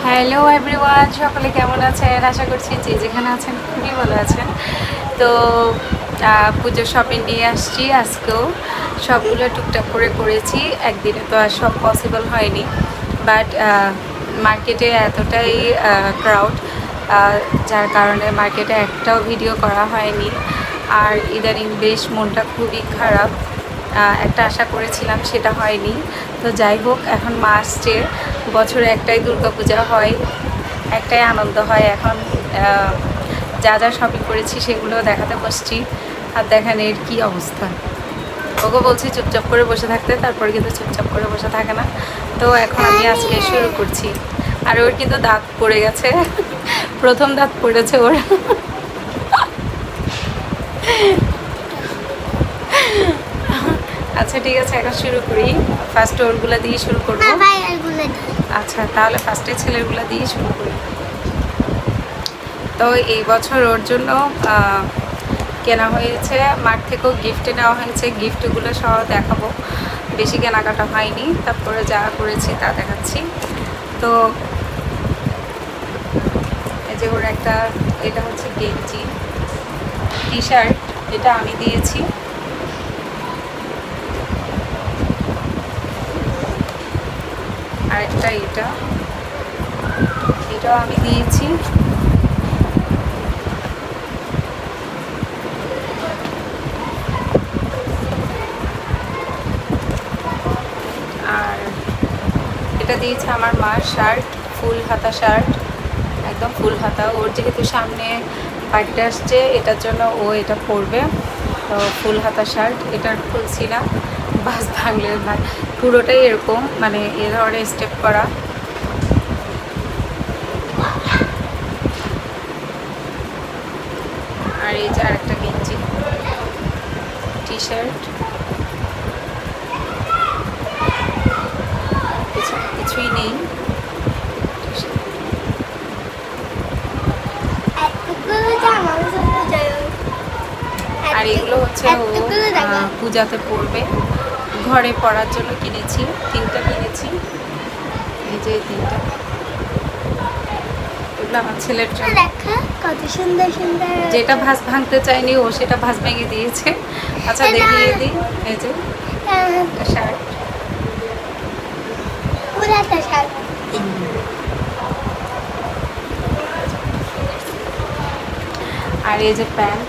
Hello everyone, সকলে কেমন আছেন? আশা করছি যে যেখানে আছেন খুবই ভালো আছেন। তো পুজোর শপিং নিয়ে আসছি। আজকেও সবগুলো টুকটাক করে করেছি, একদিনে তো আর সব পসিবল হয়নি। বাট মার্কেটে এতটাই ক্রাউড, যার কারণে মার্কেটে একটাও ভিডিও করা হয়নি। আর ইদানিং বেশ মনটা খুবই খারাপ। একটা আশা করেছিলাম, সেটা হয়নি। তো যাই হোক, এখন মা আসছে, বছরে একটাই দুর্গাপূজা হয়, একটাই আনন্দ হয়। এখন যা যা শপিং করেছি সেগুলো দেখাতে বসছি। আর দেখেন এর কী অবস্থা। ওকে বলছি চুপচাপ করে বসে থাকতে, তারপর কিন্তু চুপচাপ করে বসে থাকে না। তো এখন আমি আজকে শুরু করছি। আর ওর কিন্তু দাঁত পড়ে গেছে, প্রথম দাঁত পড়েছে ওর। আচ্ছা ঠিক আছে, এখন শুরু করি। ফার্স্টে ওরগুলা দিয়ে শুরু করবো। আচ্ছা তাহলে ফার্স্টে ছেলেরগুলা দিয়ে শুরু করি। তো এই বছর ওর জন্য কেনা হয়েছে, মাঠ থেকেও গিফট নেওয়া হয়েছে। গিফটগুলো সহ দেখাবো, বেশি কেনাকাটা হয়নি। তারপরে যা করেছি তা দেখাচ্ছি। তো এই যে ওর একটা, এটা হচ্ছে গেঞ্জি, টি শার্ট, এটা আমি দিয়েছি। আর একটা এটাও আমি দিয়েছি। আর এটা দিয়েছে আমার মা, শার্ট, ফুল হাতা শার্ট, একদম ফুল হাতা। ওর যেহেতু সামনে বার্থডে আসছে, এটার জন্য ও এটা পরবে। তো ফুল হাতা শার্ট, এটার খুলছি না, বাস ভাঙলে ভাই। পুরোটাই এরকম, মানে এ ধরনের স্টেপ করা। আর এই যে আরেকটা গেঞ্জি, টি শার্ট, কিছুই নেই। আর এগুলো হচ্ছে ও পূজাতে পরবে, ঘরে পরার জন্য কিনেছি। তিনটা কিনেছি, এই যে তিনটা। এগুলো আমার ছেলের জন্য। কত সুন্দর সুন্দর। যেটা ভাঁজ ভাঙতে চাইনি ও সেটা ভাঁজ ভেঙে দিয়েছে। আচ্ছা দেখিয়ে দিই। এই যে শার্ট, পুরাটা শার্ট। আর এই যে প্যান্ট,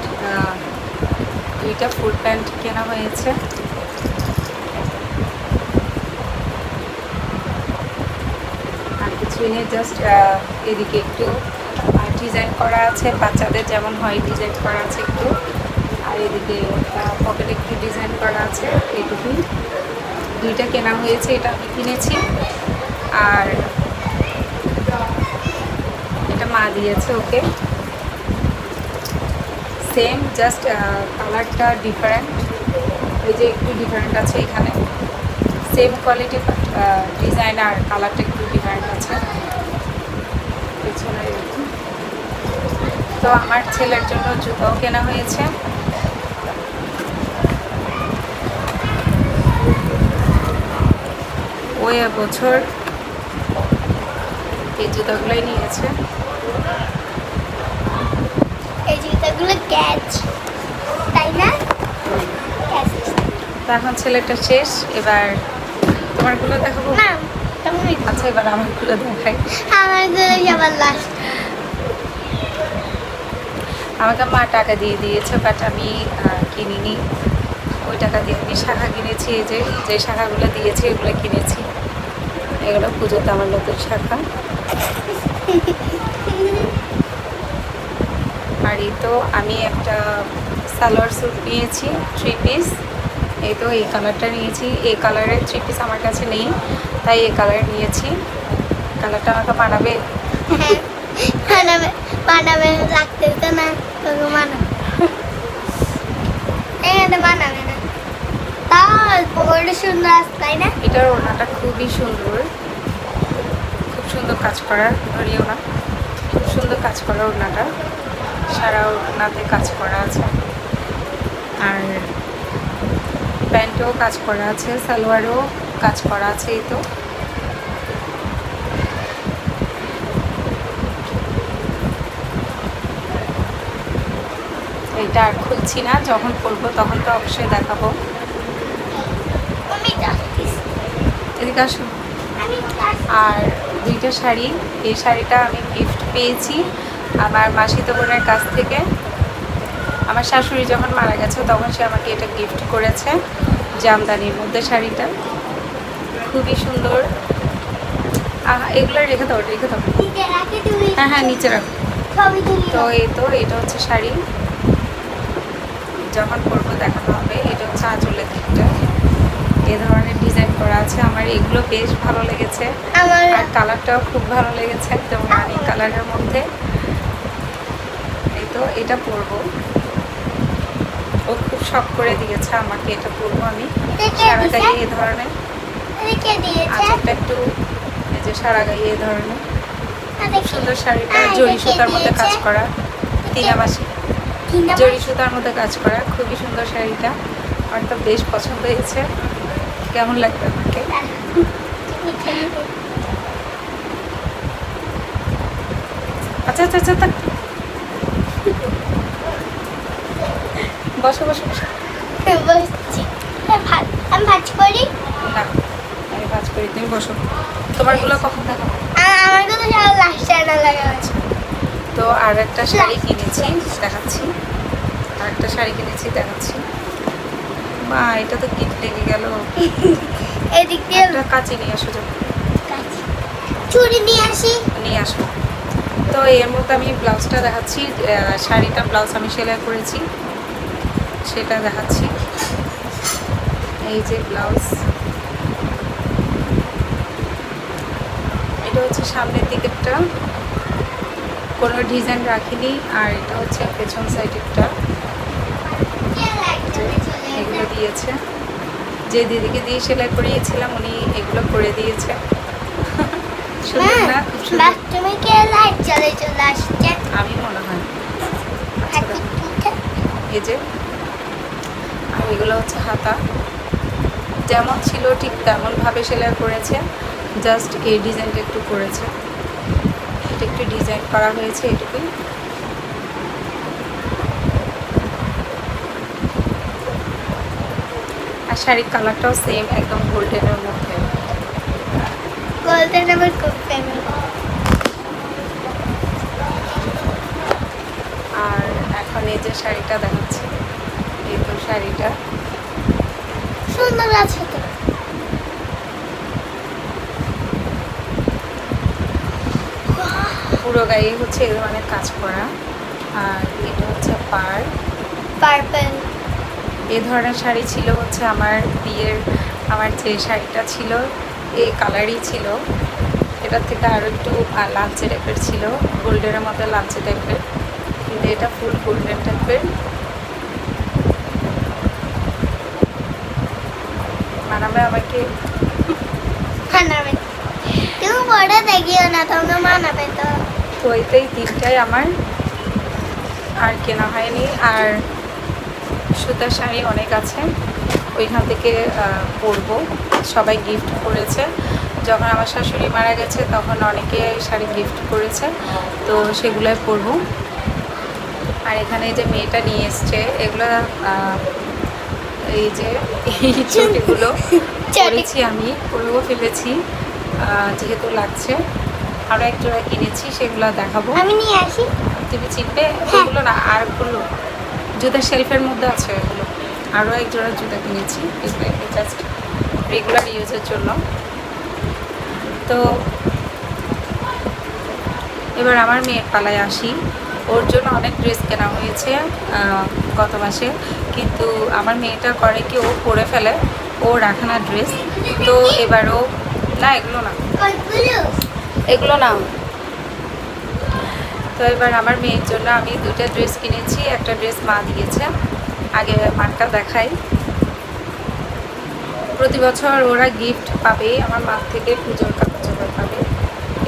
দুইটা ফুল প্যান্ট কেনা হয়েছে। আর কিছুই নেই, জাস্ট এদিকে একটু ডিজাইন করা আছে, বাচ্চাদের যেমন হয় ডিজাইন করা আছে একটু। আর এদিকে পকেটে একটু ডিজাইন করা আছে, এইটুকুই। দুইটা কেনা হয়েছে, এটা আমি কিনেছি। আর এটা মা দিয়েছে ওকে, সেম, জাস্ট কালারটা ডিফারেন্ট। এই যে একটু ডিফারেন্ট আছে এখানে, সেম কোয়ালিটি, ডিজাইন আর কালারটা একটু ডিফারেন্ট আছে পিছনে। তো আমার ছেলের জন্য জুতাও কেনা হয়েছে। ও এবছর এই জুতাগুলোই নিয়েছে। এই জুতাগুলো ক্যাচ, তাই না? তো এখন ছেলেটা শেষ, এবার তোমারগুলো দেখাবো। না, তুমি। আচ্ছা এবার আমারগুলো দেখাই। আমারগুলো সবার লাস্ট। আমাকে মা টাকা দিয়ে দিয়েছে, বাট আমি কিনিনি। ওই টাকা দিয়ে আমি শাখা কিনেছি। এই যে শাখাগুলো দিয়েছে এগুলো কিনেছি। এগুলো পুজোতে আমার নতুন শাখা। আর এই তো আমি একটা সালোয়ার স্যুট নিয়েছি, 3 পিস। এই তো এই কালারটা নিয়েছি। এই কালারের 3 পিস আমার কাছে নেই, তাই এই কালার নিয়েছি। কালারটা আমাকে মানাবে? মানাবে, মানাবে, লাগতে তো না তোকে মানাবে। এখানে মানাবে না, তাও ওটা সুন্দর আছে, তাই না? এটার ওড়নাটা খুবই সুন্দর, খুব সুন্দর কাজ করা, ধরিও না, খুব সুন্দর কাজ করা ওড়নাটা। সারা ওড়নাতে কাজ করা আছে। আর প্যান্টেও কাজ করা আছে, সালোয়ারেও কাজ করা আছে। এই তো এটা আর খুলছি না, যখন পরবো তখন তো অবশ্যই দেখাবো। আমি যাচ্ছি। এদিকে আসো। আমি যাচ্ছি। আর দুইটা শাড়ি, এই শাড়িটা আমি গিফট পেয়েছি আমার মাসিতো বোনের কাছ থেকে। আমার শাশুড়ি যখন মারা গেছে তখন সে আমাকে এটা গিফট করেছে, জামদানির মধ্যে শাড়িটা খুবই সুন্দর। এগুলো রেখে দাও, রেখে দাও। নিচে রাখি তুমি। হ্যাঁ হ্যাঁ, নিচে রাখো। ছবি তুলি। তো এটা হচ্ছে শাড়ি, যখন পরবো দেখানো হবে। এটা হচ্ছে আঁচলের দিকটা, এ ধরনের ডিজাইন করা আছে। আমার এগুলো বেশ ভালো লেগেছে, আমার আর কালারটাও খুব ভালো লেগেছে, একদম রানি কালারের মধ্যে। এই তো এটা পরবো, ও খুব শখ করে দিয়েছে আমাকে, এটা পরবো আমি সারা গায়ে এ ধরনের। রেখে দিয়েছে। আঁচলটা একটু এই যে সারা গায়ে এ ধরনের খুব সুন্দর শাড়িটা, হ্যাঁ, জরি রেখে সুতার মধ্যে কাজ দিয়েছে। করা, তিনাবাসি জরি সুতার মধ্যে কাজ করা, খুবই সুন্দর শাড়িটা। আমার তো বেশ পছন্দ হয়েছে। কেমন লাগবে আমাকে? আচ্ছা আচ্ছা আচ্ছা, থাক। বসো বসো বসো। বসছি। আমি ভাজ করি। না, আমি কাজ করি, তুমি বসো। তোমারগুলো কখন দেখাবো? আমার কথা সব লাস্টে আনা লাগা আছে। তো আর একটা শাড়ি কিনেছি, দেখাচ্ছি। আর একটা শাড়ি কিনেছি, দেখাচ্ছি। মা, এটা তো গিট লেগে গেল। এদিক দিয়ে একটা কাঁচি নিয়ে আসো, যাও। চুড়ি নিয়ে আসি। নিয়ে আসো। তো এর মধ্যে আমি ব্লাউজটা দেখাচ্ছি, শাড়িটা ব্লাউজ আমি সেলাই করেছি, সেটা দেখাচ্ছি। এই যে ব্লাউজ, এটা হচ্ছে সামনের দিকেরটা, কোনো ডিজাইন রাখিনি। আর এটা হচ্ছে পেছন সাইডেরটা, এগুলো দিয়েছে। যে দিদিকে দিয়ে সেলাই করিয়েছিলাম উনি এগুলো করে দিয়েছে। সুন্দর না? খুব সুন্দর। বাথরুমে কে লাইট চলে চলে আসছে। আমি মনে হয়। আচ্ছা, দেখো। এই যে, আর এগুলো হচ্ছে হাতা, যেমন ছিল ঠিক তেমনভাবে সেলাই করেছে, জাস্ট এই ডিজাইনটা একটু করেছে, এটা একটু ডিজাইন করা হয়েছে, এটুকুই। আর শাড়ির কালারটাও সেম, একদম গোল্ডেনের মধ্যে। গোল্ডেন আমার খুব ফেভারিট। আর এখন এই যে শাড়িটা দেখাচ্ছি, এই তো শাড়িটা সুন্দর আছে তো। পুরো গায়ে হচ্ছে এ ধরনের কাজ করা। আর এটা হচ্ছে পাড়। পার্পল। এ ধরনের শাড়ি ছিল হচ্ছে আমার বিয়ের, আমার যে শাড়িটা ছিল এই কালারই ছিল, এটার থেকে আরও একটু লালচে টাইপের ছিল, গোল্ডেনের মধ্যে লালচে টাইপের, কিন্তু এটা ফুল গোল্ডেন টাইপের। মানাবে আমাকে? মানাবে। তুমি বড় দেখিও না, তোমাকে মানাবে তো। তো এটাই তিনটাই আমার, আর কেনা হয়নি। আর সুতার শাড়ি অনেক আছে, ওইখান থেকে পরবো। সবাই গিফট করেছে, যখন আমার শাশুড়ি মারা গেছে তখন অনেকে শাড়ি গিফট করেছে, তো সেগুলোই পরবো। আর এখানে এই যে মেয়েটা নিয়ে এসছে, এগুলো এই যে এই চটিগুলো পরেছি, আমি পরেও ফেলেছি, যেহেতু লাগছে। আরও এক জোড়া কিনেছি, সেগুলো দেখাবো। আমি নিয়ে আসি। তুমি চিনবে ওগুলো না, আরগুলো জুতার শেলফের মধ্যে আছে এগুলো। আরও এক জোড়া জুতা কিনেছি, এগুলো জাস্ট রেগুলার ইউজের জন্য। তো এবার আমার মেয়ের পালায় আসি। ওর জন্য অনেক ড্রেস কেনা হয়েছে গত মাসে, কিন্তু আমার মেয়েটা করে কি, ও পরে ফেলে, ও রাখে না ড্রেস। তো এবারও না, এগুলো না, এগুলো না। তো এবার আমার মেয়ের জন্য আমি দুটো ড্রেস কিনেছি, একটা ড্রেস মা দিয়েছে। আগে মাটা দেখাই। প্রতি বছর ওরা গিফট পাবে আমার মা থেকে, পুজোর কাপড় চোপড় পাবে।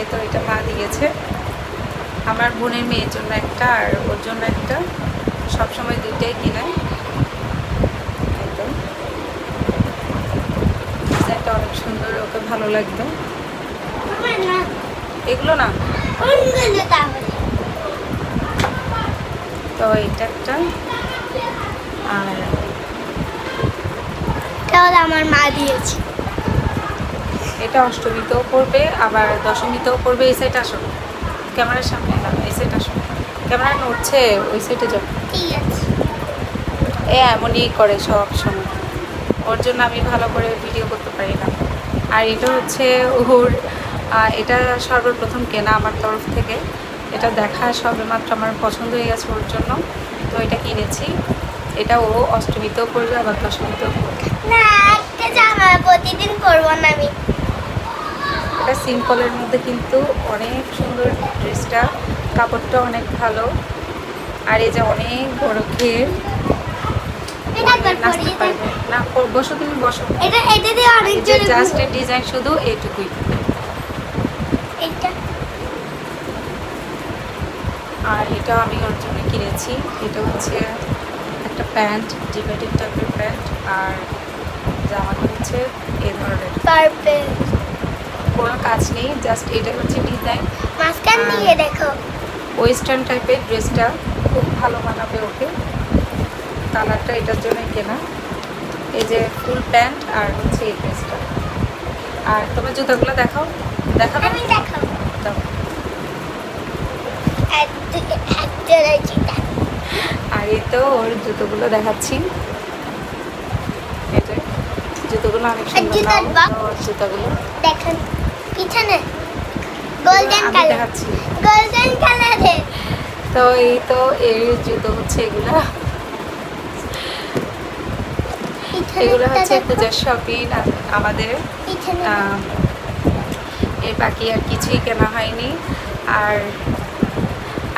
এ তো এটা মা দিয়েছে। আমার বোনের মেয়ের জন্য একটা, আর ওর জন্য একটা, সবসময় দুইটাই কিনে। একদম ডিজাইনটা অনেক সুন্দর, ওকে ভালো লাগবে। এগুলো না, তো এটা একটা, আর তাহলে আমার মা দিয়েছে। এটা অষ্টমীতেও পড়বে, আবার দশমীতেও পড়বে। এই সাইড আসো, ক্যামেরার সামনে না, এই সাইড আসো। ক্যামেরা নড়ছে, ওই সাইডে যাও। ঠিক আছে। এ এমনই করে সব সময়, ওর জন্য আমি ভালো করে ভিডিও করতে পারি না। আর এটা হচ্ছে ওর এটা সর্বপ্রথম কেনা আমার তরফ থেকে। এটা দেখা সবেমাত্র আমার পছন্দ হয়ে গেছে ওর জন্য, তো এটা কিনেছি। এটা ও অষ্টমীতেও পড়বে, আবার দশমীতেও পড়বে। না, একটা জামা প্রতিদিন পরবো না আমি। এটা সিম্পলের মধ্যে কিন্তু অনেক সুন্দর ড্রেসটা, কাপড়টা অনেক ভালো। আর এই যে অনেক বড় ঘের, এটা একবার নাচতে পরিয়ে দেন। পারবে না। বসো, তুমি বসো। এটা দিয়ে অনেক জোরে জাস্ট ডিজাইন শুধু এইটুকুই। এটা আর এটা আমি ওর জন্য কিনেছি। এটা হচ্ছে একটা প্যান্ট, ডিমেটিভ টাইপের প্যান্ট। আর জামাটা হচ্ছে এই ধরনের, পার্পল। কোনো কাজ নেই, জাস্ট এটা হচ্ছে ডিজাইন। মাঝখান দিয়ে দেখো। ওয়েস্টার্ন টাইপের ড্রেসটা খুব ভালো মানাবে ওকে। কালারটা এটার জন্যই কেনা। এই যে ফুল প্যান্ট আর হচ্ছে এই ড্রেসটা। আর তোমার জুতাগুলো দেখাও, দেখাবে? আমি দেখাবো। দাও। একটা চিতা। আর এই তো ওর জুতোগুলো দেখাচ্ছি। এই যে জুতোগুলো অনেক সুন্দর না জুতার box? ওর জুতোগুলো? দেখেন পিছনে গোল্ডেন আমি কালার। দেখাচ্ছি। গোল্ডেন কালারের। তো এই তো এর জুতো হচ্ছে এগুলা। এগুলো হচ্ছে পূজার শপিং আমাদের। পিছনে এই বাকি আর কিছুই কেনা হয়নি। আর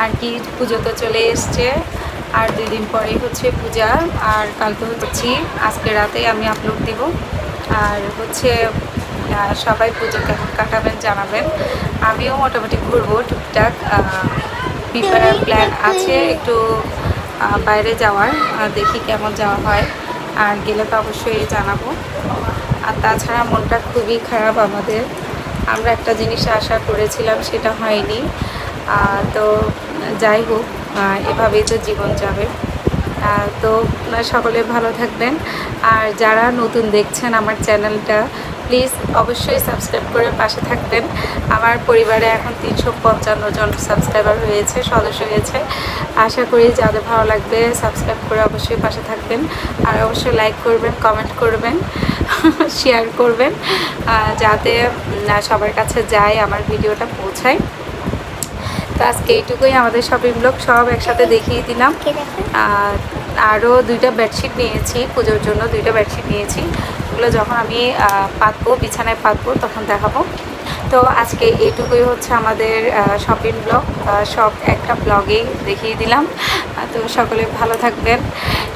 আর কি, পুজো তো চলে এসছে, আর 2 দিন পরেই হচ্ছে পূজা। আর কাল তো হচ্ছি, আজকে রাতেই আমি আপলোড দিব। আর হচ্ছে সবাই পুজো কেমন কাটাবেন জানাবেন। আমিও মোটামুটি ঘুরবো টুকটাক, প্ল্যান আছে একটু বাইরে যাওয়ার। দেখি কেমন যাওয়া হয়, আর গেলে তো অবশ্যই জানাবো। আর তাছাড়া মনটা খুবই খারাপ আমাদের। আমরা একটা জিনিস আশা করেছিলাম, সেটা হয়নি। তো যাই হোক, এভাবেই তো জীবন যাবে। তো সকলে ভালো থাকবেন। আর যারা নতুন দেখছেন আমার চ্যানেলটা, প্লিজ অবশ্যই সাবস্ক্রাইব করে পাশে থাকবেন। আমার পরিবারে এখন 355 জন সাবস্ক্রাইবার হয়েছে, সদস্য হয়েছে। আশা করি যাদের ভালো লাগবে সাবস্ক্রাইব করে অবশ্যই পাশে থাকবেন। আর অবশ্যই লাইক করবেন, কমেন্ট করবেন, শেয়ার করবেন, যাতে সবার কাছে যায়, আমার ভিডিওটা পৌঁছায়। তো আজকে এইটুকুই, আমাদের শপিং ব্লগ সব একসাথে দেখিয়ে দিলাম। আরও 2টা বেডশিট নিয়েছি পুজোর জন্য, 2টা বেডশিট নিয়েছি। ওগুলো যখন আমি পাতবো, বিছানায় পাতবো, তখন দেখাবো। তো আজকে এইটুকুই হচ্ছে আমাদের শপিং ব্লগ, সব একটা ব্লগেই দেখিয়ে দিলাম। তো সকলে ভালো থাকবেন,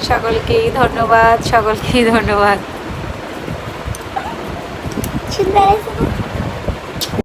সকলকেই ধন্যবাদ, সকলকেই ধন্যবাদ। সুন্দর আছে।